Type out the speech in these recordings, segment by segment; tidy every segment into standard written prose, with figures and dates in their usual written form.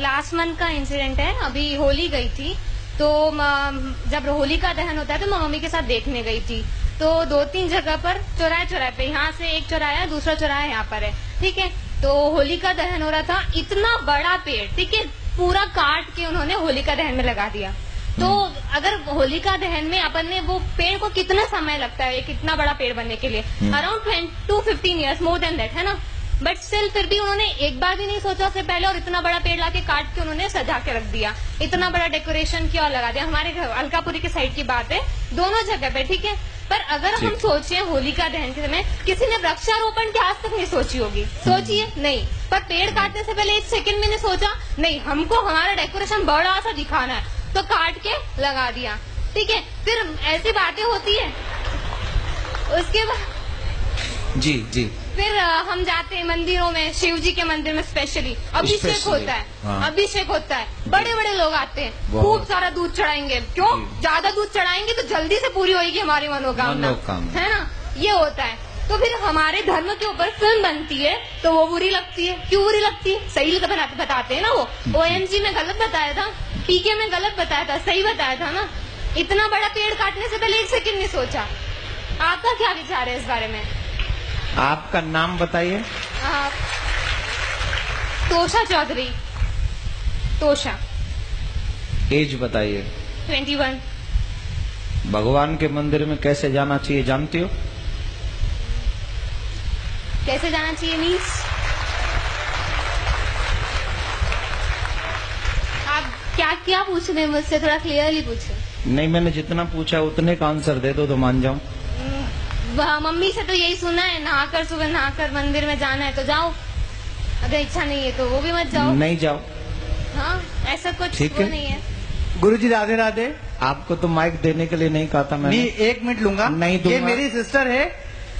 Last month का incident है। अभी होली गई थी, तो जब होली का दहन होता है तो मैं मम्मी के साथ देखने गई थी। तो 2-3 जगह पर चौराहे पे, यहाँ से एक चौराहा है, दूसरा चौराहा यहाँ पर है, ठीक है। तो होली का दहन हो रहा था, इतना बड़ा पेड़, ठीक है, पूरा काट के उन्होंने होली का दहन में लगा दिया। तो अगर होलिका दहन में अपन ने वो पेड़ को कितना समय लगता है, कितना बड़ा पेड़ बनने के लिए, around 10 to 15 years, more than that, है ना। बट स्टिल फिर भी उन्होंने एक बार भी नहीं सोचा उससे पहले, और इतना बड़ा पेड़ लाके काट के उन्होंने सजा के रख दिया, इतना बड़ा डेकोरेशन किया और लगा दिया। हमारे अलकापुरी के साइड की बात है, दोनों जगह पे, ठीक है। पर अगर हम सोचे होलिका दहन के समय किसी ने वृक्षारोपण की आज तक नहीं सोची होगी, सोचिए नहीं। पर पेड़ काटने से पहले 1 सेकंड में ने सोचा नहीं, हमको हमारा डेकोरेशन बड़ा सा दिखाना है, तो काट के लगा दिया, ठीक है। फिर ऐसी बातें होती है, उसके बाद जी फिर हम जाते हैं मंदिरों में, शिव जी के मंदिर में स्पेशली अभिषेक होता है। हाँ। अभिषेक होता है, बड़े बड़े लोग आते हैं, खूब सारा दूध चढ़ाएंगे। क्यों? ज्यादा दूध चढ़ाएंगे तो जल्दी से पूरी होगी हमारी मनोकामना, है ना, ये होता है। तो फिर हमारे धर्म के ऊपर फिल्म बनती है तो वो बुरी लगती है। क्यों बुरी लगती है? सही बताते हैं ना, वो OMG में गलत बताया था, PK में गलत बताया था, सही बताया था ना। इतना बड़ा पेड़ काटने से पहले 1 सेकंड नहीं सोचा। आपका क्या विचार है इस बारे में? आपका नाम बताइए। तोषा चौधरी। तोषा। एज बताइए। 21। भगवान के मंदिर में कैसे जाना चाहिए जानती हो? कैसे जाना चाहिए मीन्स? आप क्या पूछ रहे हैं मुझसे? थोड़ा क्लियरली पूछे। नहीं, मैंने जितना पूछा उतने का आंसर दे दो तो मान जाऊं। मम्मी से तो यही सुना है, नहाकर सुबह नहाकर मंदिर में जाना है तो जाओ, अगर इच्छा नहीं है तो वो भी मत जाओ। नहीं जाओ। हाँ, ऐसा कुछ ठीक वो है। नहीं है। गुरुजी राधे राधे। आपको तो माइक देने के लिए नहीं कहा था मैंने। नहीं, 1 मिनट लूंगा। नहीं दूंगा। ये मेरी सिस्टर है,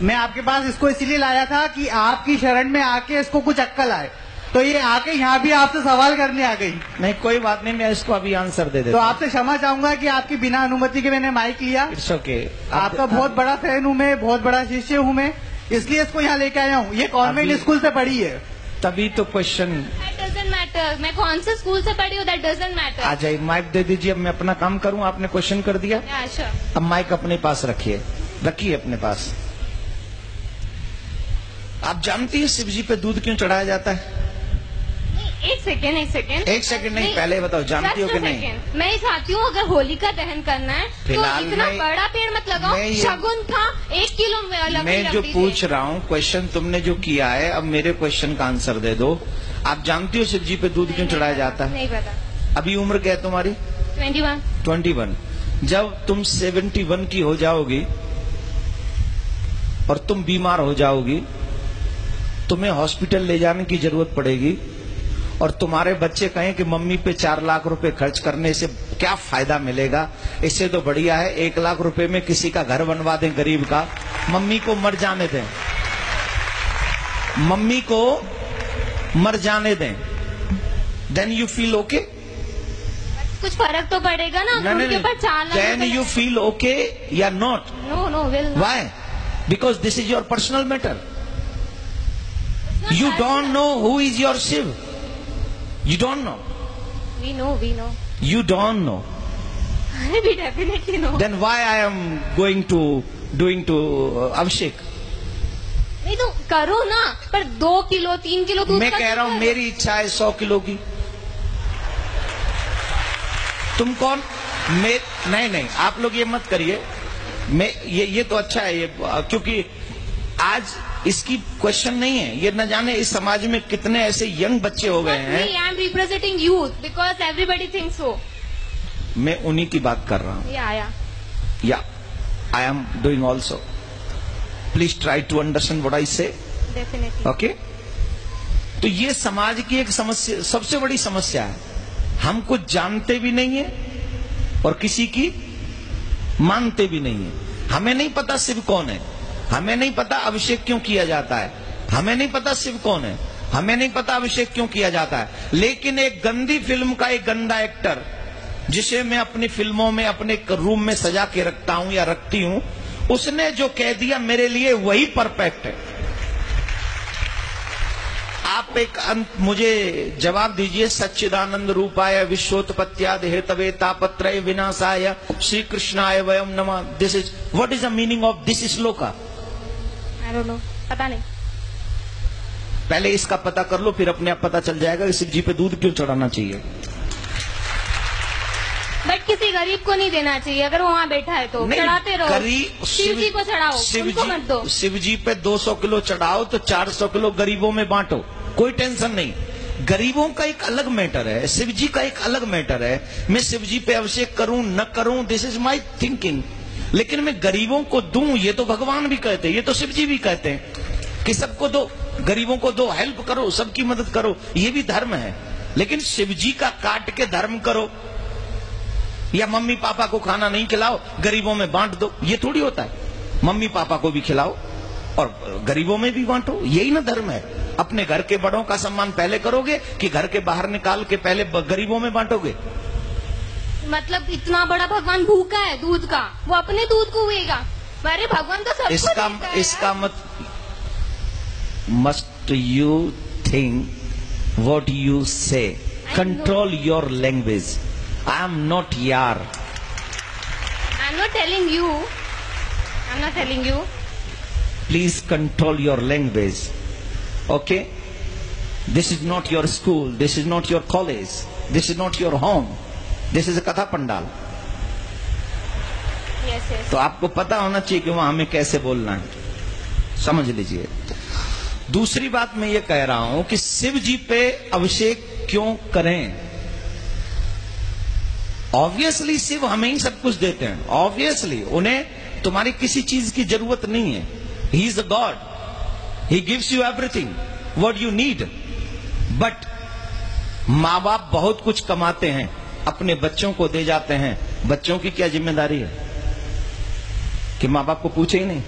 मैं आपके पास इसको इसीलिए लाया था कि आपकी शरण में आके इसको कुछ अक्कल आए, तो ये आके यहाँ भी आपसे सवाल करने आ गई। नहीं, कोई बात नहीं, मैं इसको अभी आंसर दे देता तो आपसे क्षमा चाहूंगा कि आपकी बिना अनुमति के मैंने माइक लिया। It's okay. आपका बहुत बड़ा फैन हूँ मैं, बहुत बड़ा शिष्य हूँ मैं, इसलिए इसको यहाँ लेके आया हूँ। ये कॉन्वेंट स्कूल से पढ़ी है। तभी तो क्वेश्चन। डजंट मैटर, मैं कौन से स्कूल से पढ़ी हूँ, दैट डजंट मैटर। आ जाइए, माइक दे दीजिए। अब मैं अपना काम करूँ, आपने क्वेश्चन कर दिया। अब माइक अपने पास रखिए अपने पास। आप जानती है शिव जी पे दूध क्यों चढ़ाया जाता है? एक सेकेंड नहीं, पहले बताओ, जानती हो कि नहीं? मैं चाहती हूँ अगर होलिका दहन करना है तो इतना बड़ा पेड़ मत लगाओ। शगुन था 1 किलो में। मैं जो पूछ रहा हूँ क्वेश्चन तुमने जो किया है, अब मेरे क्वेश्चन का आंसर दे दो। आप जानती हो शिव जी पे दूध क्यों चढ़ाया जाता है? नहीं पता। अभी उम्र क्या है तुम्हारी? 21। जब तुम 71 की हो जाओगी और तुम बीमार हो जाओगी, तुम्हें हॉस्पिटल ले जाने की जरूरत पड़ेगी, और तुम्हारे बच्चे कहें कि मम्मी पे 4 लाख रुपए खर्च करने से क्या फायदा मिलेगा, इससे तो बढ़िया है 1 लाख रुपए में किसी का घर बनवा दें गरीब का, मम्मी को मर जाने दें, मम्मी को मर जाने दें, देन यू फील ओके? कुछ फर्क तो पड़ेगा ना। उनके ऊपर 4 lakh. Then you feel okay या not? No will. Why? Because this is your personal matter. You don't know who is your Shiv. You don't know. We know. You don't know. We definitely know. Then why I am doing to Abhishek? नहीं तो करो ना, पर 2 kilo 3 kilo दूध। मैं कह रहा हूँ मेरी इच्छा है 100 किलो की। तुम कौन? नहीं, आप लोग ये मत करिए। ये तो अच्छा है, ये क्योंकि आज इसकी क्वेश्चन नहीं है, ये न जाने इस समाज में कितने ऐसे यंग बच्चे हो गए हैं। I am representing youth because everybody thinks so. मैं उन्हीं की बात कर रहा हूँ। Yeah I am doing also. Please try to understand what I say. Definitely. Okay. तो ये समाज की एक समस्या, सबसे बड़ी समस्या है। हम कुछ जानते भी नहीं है और किसी की मानते भी नहीं है। हमें नहीं पता शिव कौन है, हमें नहीं पता अभिषेक क्यों किया जाता है, हमें नहीं पता शिव कौन है, हमें नहीं पता अभिषेक क्यों किया जाता है। लेकिन एक गंदी फिल्म का एक गंदा एक्टर, जिसे मैं अपनी फिल्मों में अपने रूम में सजा के रखता हूं या रखती हूं, उसने जो कह दिया मेरे लिए वही परफेक्ट है। आप एक मुझे जवाब दीजिए। सच्चिदानंद रूपाय विश्वोत्पत्त्यादि हेतवे तापत्रय विनाशाय श्री कृष्णाय वयम नमः। This is what is the meaning of this shloka? I don't know, पता नहीं। पहले इसका पता कर लो, फिर अपने आप पता चल जाएगा कि शिव जी पे दूध क्यों चढ़ाना चाहिए। बट किसी गरीब को नहीं देना चाहिए, अगर वो वहाँ बैठा है तो चढ़ाते रहो। गरीब शिव जी को चढ़ाओ, उनको मत दो। शिव जी पे 200 किलो चढ़ाओ तो 400 किलो गरीबों में बांटो, कोई टेंशन नहीं। गरीबों का एक अलग मैटर है, शिव जी का एक अलग मैटर है। मैं शिव जी पे अभिषेक करूं न करूं, दिस इज माई थिंकिंग, लेकिन मैं गरीबों को दूं, ये तो भगवान भी कहते हैं, ये तो शिव जी भी कहते हैं कि सबको दो, गरीबों को दो, हेल्प करो, सबकी मदद करो, ये भी धर्म है। लेकिन शिव जी का काट के धर्म करो या मम्मी पापा को खाना नहीं खिलाओ, गरीबों में बांट दो, ये थोड़ी होता है। मम्मी पापा को भी खिलाओ और गरीबों में भी बांटो, यही ना धर्म है। अपने घर के बड़ों का सम्मान पहले करोगे कि घर के बाहर निकाल के पहले गरीबों में बांटोगे? मतलब इतना बड़ा भगवान भूखा है दूध का, वो अपने दूध को हुएगा। अरे भगवान तो सबको देता है। इसका must you think what you say, control your language. I am not yaar. I'm not telling you. I'm not telling you. Please control your language. Okay? This is not your school. This is not your college. This is not your home. This is a Katha Pandal. Yes, yes. तो आपको पता होना चाहिए कि वहां हमें कैसे बोलना है, समझ लीजिए। दूसरी बात मैं ये कह रहा हूं कि शिव जी पे अभिषेक क्यों करें? ऑब्वियसली शिव हमें ही सब कुछ देते हैं, ऑब्वियसली उन्हें तुम्हारी किसी चीज की जरूरत नहीं है। He is a God, he gives you everything what you need. But माँ बाप बहुत कुछ कमाते हैं, अपने बच्चों को दे जाते हैं। बच्चों की क्या जिम्मेदारी है कि माँ बाप को पूछे ही नहीं?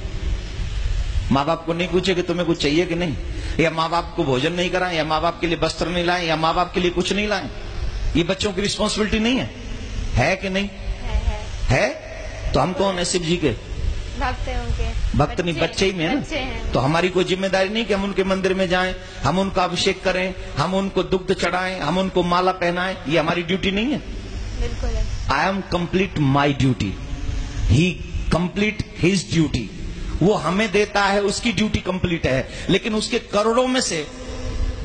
माँ बाप को नहीं पूछे कि तुम्हें कुछ चाहिए कि नहीं, या माँ बाप को भोजन नहीं कराएं, या माँ बाप के लिए वस्त्र नहीं लाएं, या माँ बाप के लिए कुछ नहीं लाएं? ये बच्चों की रिस्पॉन्सिबिलिटी नहीं है कि नहीं? है। तो हम कौन है? शिव जी के भक्त हैं, उनके भक्त नहीं, बच्चे ही में है ना। तो हमारी कोई जिम्मेदारी नहीं कि हम उनके मंदिर में जाएं, हम उनका अभिषेक करें, हम उनको दुग्ध चढ़ाएं, हम उनको माला पहनाएं, ये हमारी ड्यूटी नहीं है? बिल्कुल है। I am complete my duty, he complete his duty. वो हमें देता है, उसकी ड्यूटी कंप्लीट है। लेकिन उसके करोड़ों में से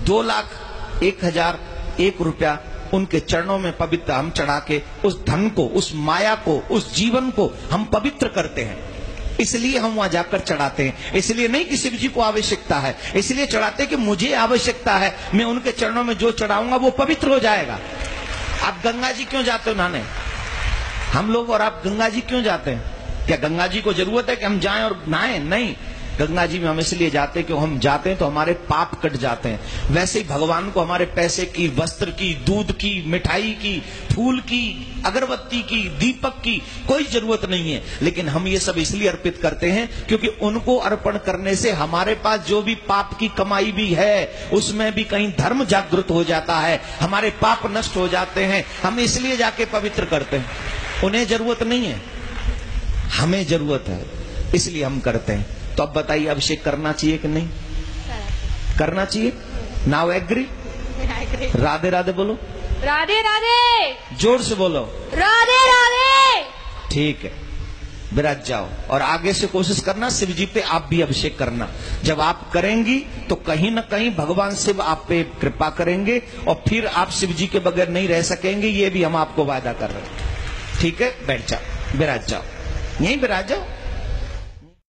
2,01,001 रुपया उनके चरणों में पवित्र हम चढ़ा के उस धन को, उस माया को, उस जीवन को हम पवित्र करते हैं। इसलिए हम वहां जाकर चढ़ाते हैं। इसलिए नहीं कि शिव जी को आवश्यकता है, इसलिए चढ़ाते हैं कि मुझे आवश्यकता है, मैं उनके चरणों में जो चढ़ाऊंगा वो पवित्र हो जाएगा। आप गंगा जी क्यों जाते हो नहाने? हम लोग और आप गंगा जी क्यों जाते हैं? क्या गंगा जी को जरूरत है कि हम जाएं और नहाएं? नहीं, गंगा जी में हम इसलिए जाते हैं कि हम जाते हैं तो हमारे पाप कट जाते हैं। वैसे ही भगवान को हमारे पैसे की, वस्त्र की, दूध की, मिठाई की, फूल की, अगरबत्ती की, दीपक की कोई जरूरत नहीं है। लेकिन हम ये सब इसलिए अर्पित करते हैं क्योंकि उनको अर्पण करने से हमारे पास जो भी पाप की कमाई भी है उसमें भी कहीं धर्म जागृत हो जाता है, हमारे पाप नष्ट हो जाते हैं। हम इसलिए जाके पवित्र करते हैं। उन्हें जरूरत नहीं है, हमें जरूरत है, इसलिए हम करते हैं। तो अब बताइए, अभिषेक करना चाहिए कि नहीं करना चाहिए? Now agree? राधे राधे बोलो, राधे राधे, जोर से बोलो, राधे राधे। ठीक है, विराज जाओ और आगे से कोशिश करना शिव जी पे आप भी अभिषेक करना। जब आप करेंगी तो कहीं ना कहीं भगवान शिव आप पे कृपा करेंगे और फिर आप शिव जी के बगैर नहीं रह सकेंगे, ये भी हम आपको वादा कर रहे हैं। ठीक है, बैठ जाओ, विराज जाओ, यहीं विराज जाओ।